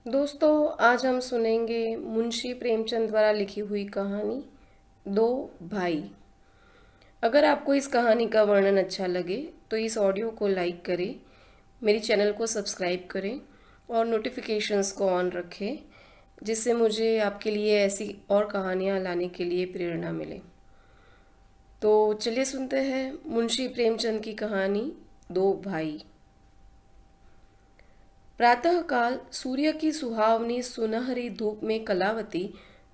दोस्तों, आज हम सुनेंगे मुंशी प्रेमचंद द्वारा लिखी हुई कहानी दो भाई। अगर आपको इस कहानी का वर्णन अच्छा लगे तो इस ऑडियो को लाइक करें, मेरी चैनल को सब्सक्राइब करें और नोटिफिकेशंस को ऑन रखें, जिससे मुझे आपके लिए ऐसी और कहानियाँ लाने के लिए प्रेरणा मिले। तो चलिए सुनते हैं मुंशी प्रेमचंद की कहानी दो भाई। प्रातःकाल सूर्य की सुहावनी सुनहरी धूप में कलावती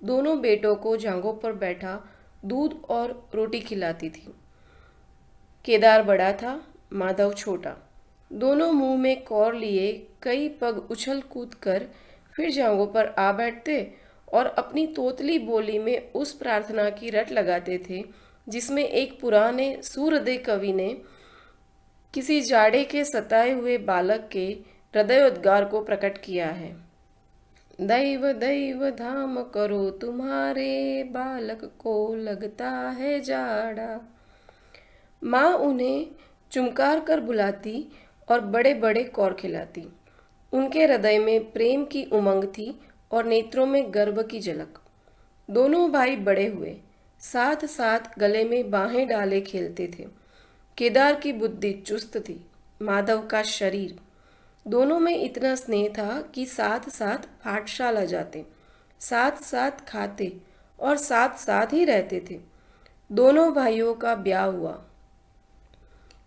दोनों बेटों को जांघों पर बैठा दूध और रोटी खिलाती थी। केदार बड़ा था, माधव छोटा। दोनों मुंह में कौर लिए कई पग उछल कूद कर फिर जांघों पर आ बैठते और अपनी तोतली बोली में उस प्रार्थना की रट लगाते थे जिसमें एक पुराने सूरदय कवि ने किसी जाड़े के सताए हुए बालक के हृदयोद्गार को प्रकट किया है। दैव दैव धाम करो तुम्हारे बालक को लगता है जाड़ा। माँ उन्हें चुमकार कर बुलाती और बड़े बड़े कौर खिलाती। उनके हृदय में प्रेम की उमंग थी और नेत्रों में गर्व की झलक। दोनों भाई बड़े हुए, साथ साथ गले में बाहें डाले खेलते थे। केदार की बुद्धि चुस्त थी, माधव का शरीर। दोनों में इतना स्नेह था कि साथ साथ पाठशाला जाते, साथ साथ खाते और साथ साथ ही रहते थे। दोनों भाइयों का ब्याह हुआ।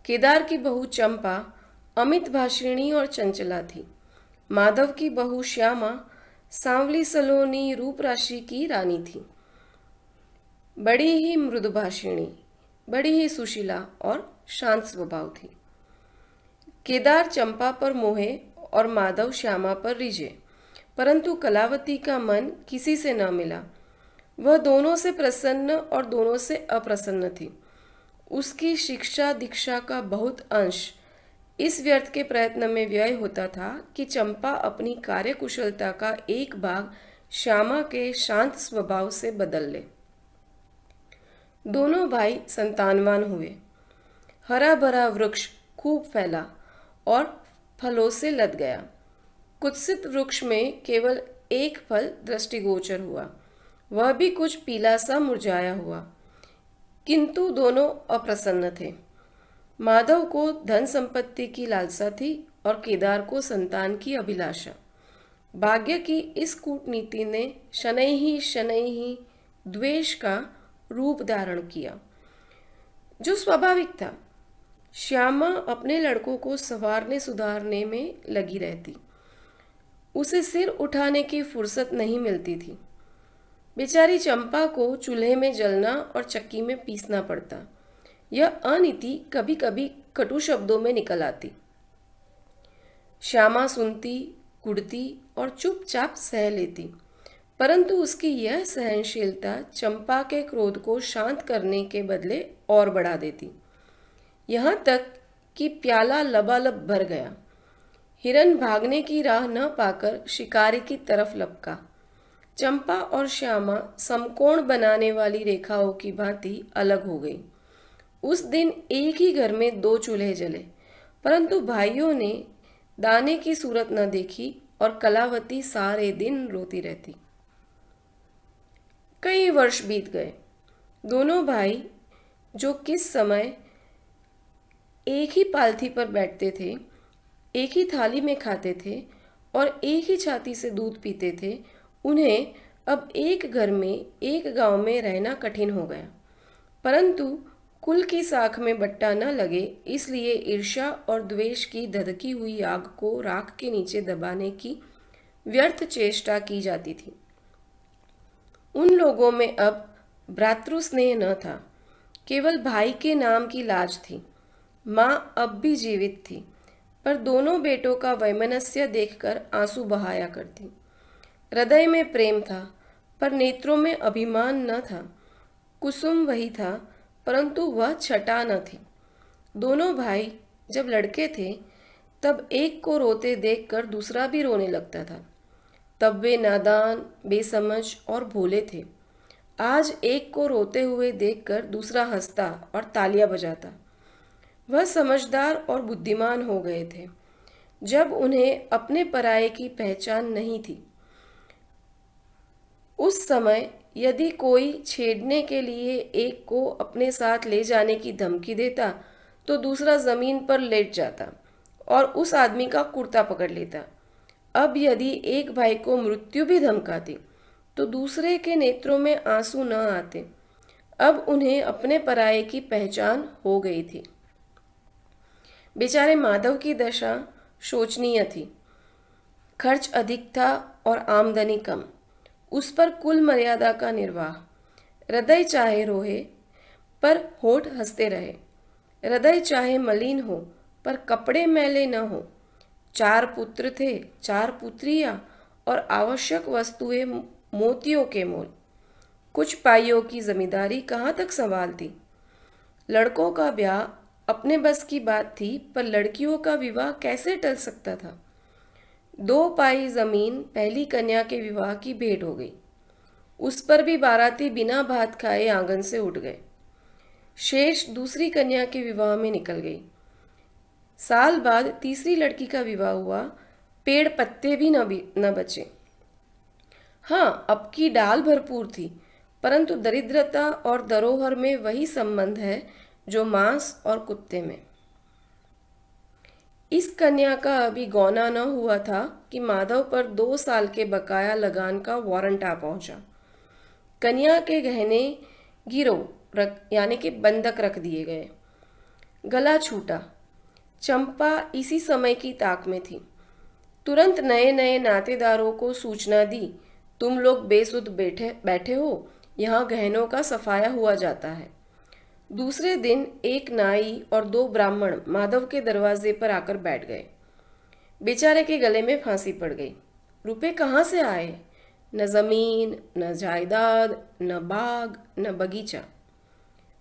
केदार की बहू चंपा अमित भाषिणी और चंचला थी। माधव की बहू श्यामा सांवली सलोनी रूप राशि की रानी थी। बड़ी ही मृदुभाषिणी, बड़ी ही सुशीला और शांत स्वभाव थी। केदार चंपा पर मोहे और माधव श्यामा पर रिझे, परंतु कलावती का मन किसी से न मिला। वह दोनों से प्रसन्न और दोनों से अप्रसन्न थी। उसकी शिक्षा दीक्षा का बहुत अंश इस व्यर्थ के प्रयत्न में व्यय होता था कि चंपा अपनी कार्यकुशलता का एक भाग श्यामा के शांत स्वभाव से बदल ले। दोनों भाई संतानवान हुए। हरा भरा वृक्ष खूब फैला और फलों से लद गया। कुत्सित वृक्ष में केवल एक फल दृष्टिगोचर हुआ, वह भी कुछ पीला सा मुरझाया हुआ। किंतु दोनों अप्रसन्न थे। माधव को धन संपत्ति की लालसा थी और केदार को संतान की अभिलाषा। भाग्य की इस कूटनीति ने शनैः ही द्वेष का रूप धारण किया, जो स्वाभाविक था। श्यामा अपने लड़कों को संवारने सुधारने में लगी रहती। उसे सिर उठाने की फुर्सत नहीं मिलती थी। बेचारी चंपा को चूल्हे में जलना और चक्की में पीसना पड़ता। यह अनीति कभी कभी कटु शब्दों में निकल आती। श्यामा सुनती, कुढ़ती और चुपचाप सह लेती, परंतु उसकी यह सहनशीलता चंपा के क्रोध को शांत करने के बदले और बढ़ा देती। यहाँ तक कि प्याला लबालब भर गया। हिरन भागने की राह न पाकर शिकारी की तरफ लपका। चंपा और श्यामा समकोण बनाने वाली रेखाओं की भांति अलग हो गई। उस दिन एक ही घर में दो चूल्हे जले, परंतु भाइयों ने दाने की सूरत न देखी और कलावती सारे दिन रोती रहती। कई वर्ष बीत गए। दोनों भाई, जो किस समय एक ही पालथी पर बैठते थे, एक ही थाली में खाते थे और एक ही छाती से दूध पीते थे, उन्हें अब एक घर में एक गांव में रहना कठिन हो गया। परंतु कुल की साख में बट्टा न लगे, इसलिए ईर्ष्या और द्वेष की धधकी हुई आग को राख के नीचे दबाने की व्यर्थ चेष्टा की जाती थी। उन लोगों में अब भ्रातृ स्नेह न था, केवल भाई के नाम की लाज थी। माँ अब भी जीवित थी, पर दोनों बेटों का वैमनस्य देखकर आंसू बहाया करती। हृदय में प्रेम था, पर नेत्रों में अभिमान न था। कुसुम वही था, परंतु वह छटा न थी। दोनों भाई जब लड़के थे, तब एक को रोते देखकर दूसरा भी रोने लगता था। तब वे नादान, बेसमझ और भोले थे। आज एक को रोते हुए देखकर दूसरा हंसता और तालियां बजाता। वह समझदार और बुद्धिमान हो गए थे। जब उन्हें अपने पराये की पहचान नहीं थी। उस समय यदि कोई छेड़ने के लिए एक को अपने साथ ले जाने की धमकी देता तो दूसरा जमीन पर लेट जाता और उस आदमी का कुर्ता पकड़ लेता। अब यदि एक भाई को मृत्यु भी धमकाती तो दूसरे के नेत्रों में आंसू न आते। अब उन्हें अपने पराये की पहचान हो गई थी। बेचारे माधव की दशा शोचनीय थी। खर्च अधिक था और आमदनी कम, उस पर कुल मर्यादा का निर्वाह। हृदय चाहे रोए पर होठ हंसते रहे, हृदय चाहे मलिन हो पर कपड़े मैले न हो। 4 पुत्र थे, 4 पुत्रियां और आवश्यक वस्तुएं मोतियों के मोल। कुछ पाइयों की जमींदारी कहाँ तक संभालती। लड़कों का ब्याह अपने बस की बात थी, पर लड़कियों का विवाह कैसे टल सकता था। 2 पाई जमीन पहली कन्या के विवाह की भेंट हो गई। उस पर भी बाराती बिना भात खाए आंगन से उठ गए। शेष दूसरी कन्या के विवाह में निकल गई। साल बाद तीसरी लड़की का विवाह हुआ, पेड़ पत्ते भी न बचे। हाँ, अब की डाल भरपूर थी, परंतु दरिद्रता और धरोहर में वही संबंध है जो मांस और कुत्ते में। इस कन्या का अभी गौना न हुआ था कि माधव पर 2 साल के बकाया लगान का वारंट आ पहुंचा। कन्या के गहने गिरव यानी कि बंधक रख दिए गए। गला छूटा। चंपा इसी समय की ताक में थी। तुरंत नए नए नातेदारों को सूचना दी, तुम लोग बेसुध बैठे हो, यहाँ गहनों का सफाया हुआ जाता है। दूसरे दिन एक नाई और 2 ब्राह्मण माधव के दरवाजे पर आकर बैठ गए। बेचारे के गले में फांसी पड़ गई। रुपए कहाँ से आए? न जमीन, न जायदाद, न बाग, न बगीचा।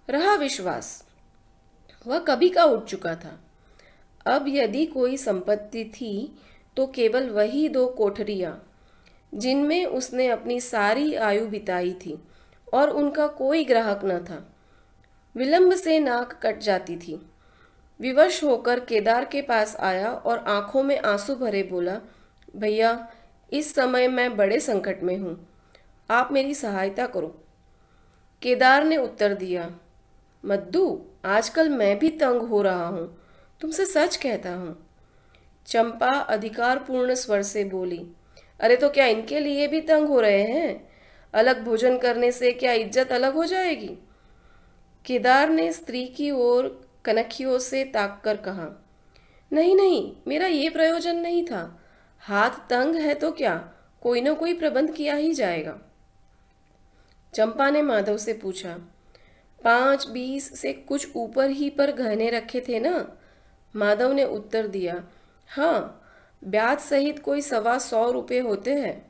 रहा विश्वास, वह कभी का उठ चुका था। अब यदि कोई संपत्ति थी तो केवल वही 2 कोठरियां जिनमें उसने अपनी सारी आयु बिताई थी और उनका कोई ग्राहक न था। विलंब से नाक कट जाती थी। विवश होकर केदार के पास आया और आंखों में आंसू भरे बोला, भैया, इस समय मैं बड़े संकट में हूँ, आप मेरी सहायता करो। केदार ने उत्तर दिया, मद्दू, आजकल मैं भी तंग हो रहा हूँ, तुमसे सच कहता हूँ। चंपा अधिकारपूर्ण स्वर से बोली, अरे तो क्या इनके लिए भी तंग हो रहे हैं? अलग भोजन करने से क्या इज्जत अलग हो जाएगी? केदार ने स्त्री की ओर कनखियों से ताककर कहा, नहीं नहीं, मेरा ये प्रयोजन नहीं था। हाथ तंग है तो क्या, कोई न कोई प्रबंध किया ही जाएगा। चंपा ने माधव से पूछा, 5-20 से कुछ ऊपर ही पर गहने रखे थे ना? माधव ने उत्तर दिया, हाँ, ब्याज सहित कोई 125 रुपये होते हैं।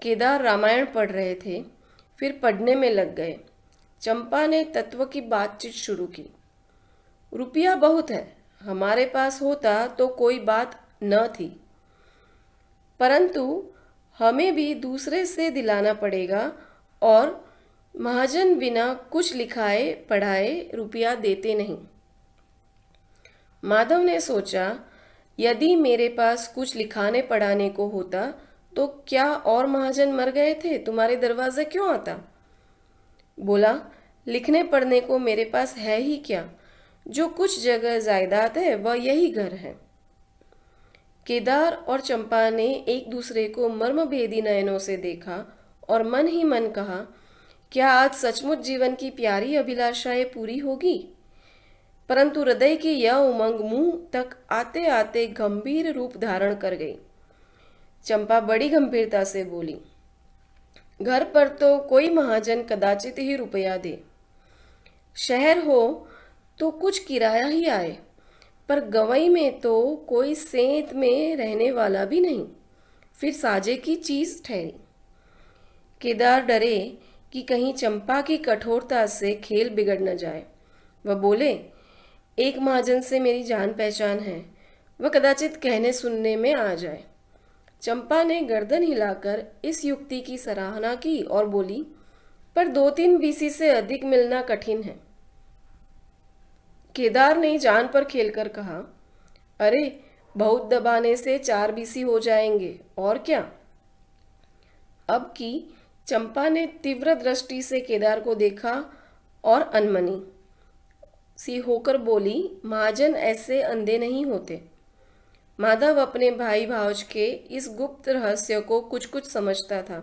केदार रामायण पढ़ रहे थे, फिर पढ़ने में लग गए। चंपा ने तत्व की बातचीत शुरू की। रुपया बहुत है, हमारे पास होता तो कोई बात न थी, परंतु हमें भी दूसरे से दिलाना पड़ेगा और महाजन बिना कुछ लिखाए पढ़ाए रुपया देते नहीं। माधव ने सोचा, यदि मेरे पास कुछ लिखाने पढ़ाने को होता तो क्या और महाजन मर गए थे तुम्हारे दरवाजे क्यों आता? बोला, लिखने पढ़ने को मेरे पास है ही क्या, जो कुछ जगह जायदाद है वह यही घर है। केदार और चंपा ने एक दूसरे को मर्मभेदी नयनों से देखा और मन ही मन कहा, क्या आज सचमुच जीवन की प्यारी अभिलाषाएं पूरी होगी? परंतु हृदय की यह उमंग मुंह तक आते आते गंभीर रूप धारण कर गई। चंपा बड़ी गंभीरता से बोली, घर पर तो कोई महाजन कदाचित ही रुपया दे, शहर हो तो कुछ किराया ही आए, पर गवई में तो कोई सेंत में रहने वाला भी नहीं, फिर साजे की चीज ठहरी। केदार डरे कि कहीं चंपा की कठोरता से खेल बिगड़ न जाए। वह बोले, एक महाजन से मेरी जान पहचान है, वह कदाचित कहने सुनने में आ जाए। चंपा ने गर्दन हिलाकर इस युक्ति की सराहना की और बोली, पर 2-3 बीसी से अधिक मिलना कठिन है। केदार ने जान पर खेलकर कहा, अरे बहुत दबाने से 4 बीसी हो जाएंगे, और क्या। अब की चंपा ने तीव्र दृष्टि से केदार को देखा और अनमनी सी होकर बोली, महाजन ऐसे अंधे नहीं होते। माधव अपने भाई भावज के इस गुप्त रहस्य को कुछ कुछ समझता था।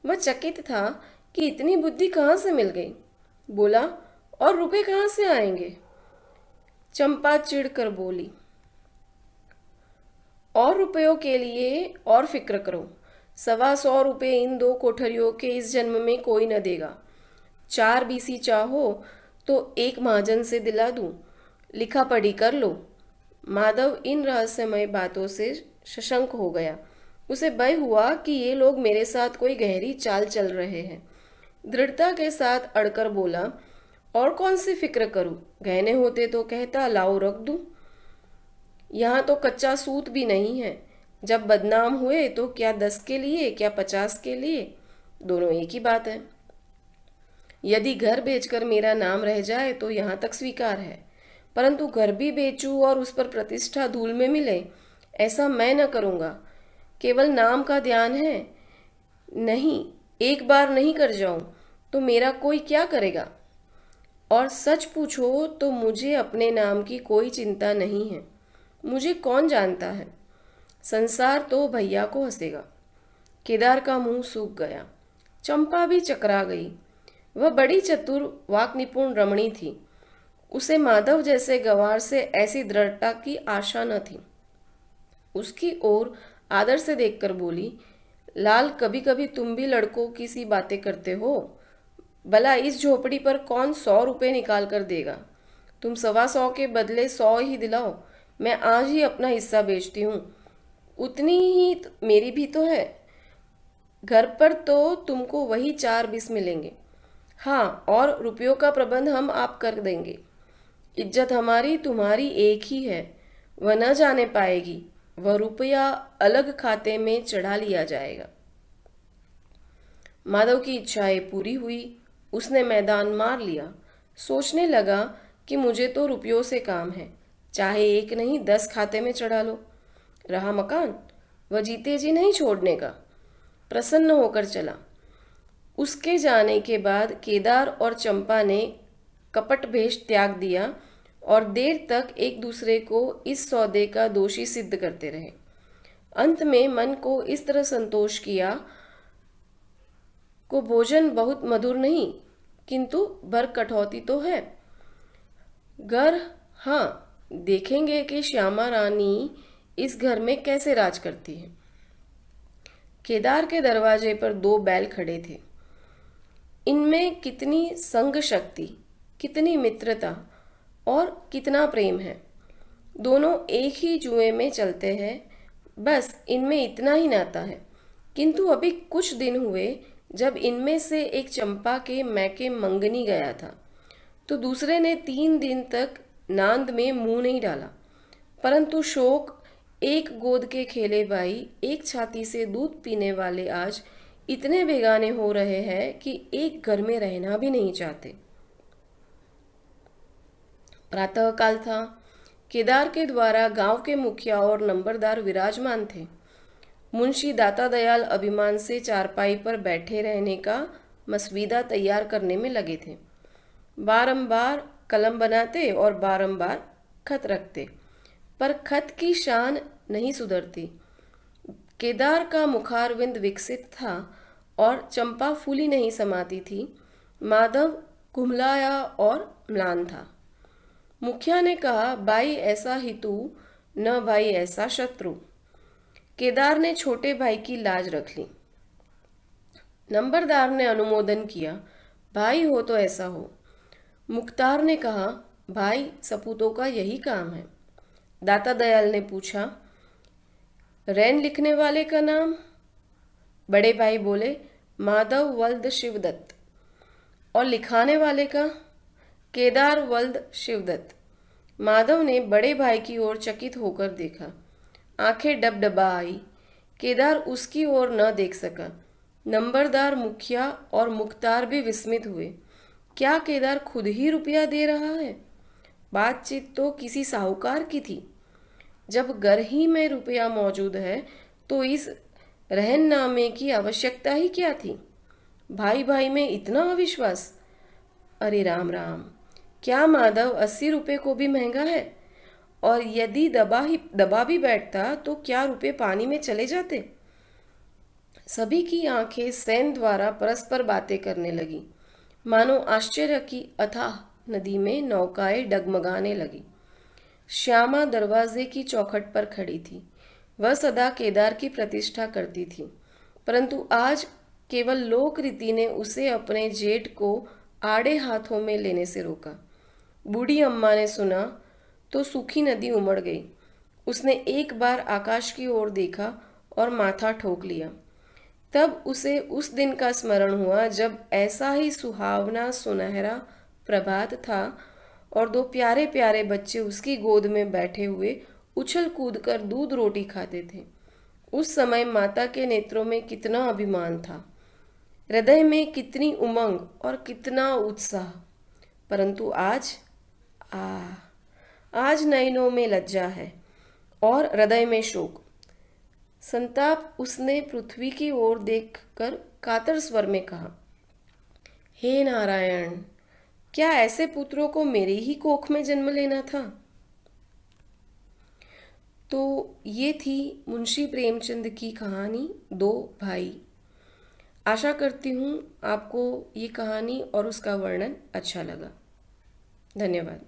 वह चकित था कि इतनी बुद्धि कहाँ से मिल गई। बोला, और रुपए कहाँ से आएंगे। चंपा चिढ़कर बोली, और रुपयों के लिए और फिक्र करो। 125 रुपये इन 2 कोठरियों के इस जन्म में कोई न देगा। 4 बीसी चाहो तो एक महाजन से दिला दूं, लिखा पढ़ी कर लो। माधव इन रहस्यमय बातों से सशंक हो गया। उसे भय हुआ कि ये लोग मेरे साथ कोई गहरी चाल चल रहे हैं। दृढ़ता के साथ अड़कर बोला, और कौन सी फिक्र करूं, गहने होते तो कहता लाओ रख दूं। यहाँ तो कच्चा सूत भी नहीं है। जब बदनाम हुए तो क्या 10 के लिए क्या 50 के लिए, दोनों एक ही बात है। यदि घर बेचकर मेरा नाम रह जाए तो यहाँ तक स्वीकार है, परंतु घर भी बेचूं और उस पर प्रतिष्ठा धूल में मिले, ऐसा मैं न करूँगा। केवल नाम का ध्यान है, नहीं एक बार नहीं कर जाऊं तो मेरा कोई क्या करेगा। और सच पूछो तो मुझे अपने नाम की कोई चिंता नहीं है। मुझे कौन जानता है, संसार तो भैया को हंसेगा। केदार का मुंह सूख गया। चंपा भी चकरा गई। वह बड़ी चतुर वाक निपुण रमणी थी। उसे माधव जैसे गंवार से ऐसी दृढ़ता की आशा न थी। उसकी ओर आदर से देखकर बोली, लाल कभी कभी तुम भी लड़कों की सी बातें करते हो। भला इस झोपड़ी पर कौन 100 रुपये निकाल कर देगा। तुम 125 के बदले 100 ही दिलाओ। मैं आज ही अपना हिस्सा बेचती हूँ, उतनी ही मेरी भी तो है। घर पर तो तुमको वही 4 बीस मिलेंगे। हाँ, और रुपयों का प्रबंध हम आप कर देंगे। इज्जत हमारी तुम्हारी एक ही है, वह न जाने पाएगी। वह रुपया अलग खाते में चढ़ा लिया जाएगा। माधव की इच्छाएं पूरी हुई। उसने मैदान मार लिया। सोचने लगा कि मुझे तो रुपयों से काम है, चाहे एक नहीं 10 खाते में चढ़ा लो। रहा मकान, वह जीते जी नहीं छोड़ने का। प्रसन्न होकर चला। उसके जाने के बाद केदार और चंपा ने कपट भेष त्याग दिया और देर तक एक दूसरे को इस सौदे का दोषी सिद्ध करते रहे। अंत में मन को इस तरह संतोष किया को भोजन बहुत मधुर नहीं, किंतु भर कटौती तो है। घर, हाँ, देखेंगे कि श्यामा रानी इस घर में कैसे राज करती है। केदार के दरवाजे पर 2 बैल खड़े थे। इनमें कितनी संग शक्ति, कितनी मित्रता और कितना प्रेम है। दोनों एक ही जुए में चलते हैं, बस इनमें इतना ही नाता है। किंतु अभी कुछ दिन हुए जब इनमें से एक चंपा के मैके मंगनी गया था, तो दूसरे ने 3 दिन तक नांद में मुंह नहीं डाला। परंतु शोक, एक गोद के खेले भाई, एक छाती से दूध पीने वाले आज इतने बेगाने हो रहे हैं कि एक घर में रहना भी नहीं चाहते। प्रातः काल था। केदार के द्वारा गांव के मुखिया और नंबरदार विराजमान थे। मुंशी दाता दयाल अभिमान से चारपाई पर बैठे रहने का मसवीदा तैयार करने में लगे थे। बारंबार कलम बनाते और बारंबार खत रखते, पर खत की शान नहीं सुधरती। केदार का मुखारविंद विकसित था और चंपा फूली नहीं समाती थी। माधव कुम्हलाया और म्लान था। मुखिया ने कहा, भाई ऐसा हितू, न भाई ऐसा शत्रु। केदार ने छोटे भाई की लाज रख ली। नंबरदार ने अनुमोदन किया, भाई हो तो ऐसा हो। मुख्तार ने कहा, भाई सपूतों का यही काम है। दाता दयाल ने पूछा, रैन लिखने वाले का नाम? बड़े भाई बोले, माधव वल्द शिवदत्त। और लिखाने वाले का? केदार वल्द शिवदत्त। माधव ने बड़े भाई की ओर चकित होकर देखा। आंखें डबडबा आई। केदार उसकी ओर न देख सका। नंबरदार, मुखिया और मुख्तार भी विस्मित हुए। क्या केदार खुद ही रुपया दे रहा है? बातचीत तो किसी साहूकार की थी। जब घर ही में रुपया मौजूद है तो इस रहननामे की आवश्यकता ही क्या थी? भाई भाई में इतना अविश्वास! अरे राम राम, क्या माधव 80 रुपये को भी महंगा है? और यदि दबा भी बैठता तो क्या रुपये पानी में चले जाते? सभी की आंखें सेन द्वारा परस्पर बातें करने लगी, मानो आश्चर्य की अथाह नदी में नौकाएं डगमगाने लगी। श्यामा दरवाजे की चौखट पर खड़ी थी। वह सदा केदार की प्रतिष्ठा करती थी, परंतु आज केवल लोक रीति ने उसे अपने जेठ को आड़े हाथों में लेने से रोका। बूढ़ी अम्मा ने सुना तो सूखी नदी उमड़ गई। उसने एक बार आकाश की ओर देखा और माथा ठोक लिया। तब उसे उस दिन का स्मरण हुआ जब ऐसा ही सुहावना सुनहरा प्रभात था और दो प्यारे प्यारे बच्चे उसकी गोद में बैठे हुए उछल कूद कर दूध रोटी खाते थे। उस समय माता के नेत्रों में कितना अभिमान था, हृदय में कितनी उमंग और कितना उत्साह! परंतु आज नयनों में लज्जा है और हृदय में शोक, संताप। उसने पृथ्वी की ओर देखकर कातर स्वर में कहा, हे नारायण, क्या ऐसे पुत्रों को मेरे ही कोख में जन्म लेना था? तो ये थी मुंशी प्रेमचंद की कहानी दो भाई। आशा करती हूँ आपको ये कहानी और उसका वर्णन अच्छा लगा। धन्यवाद।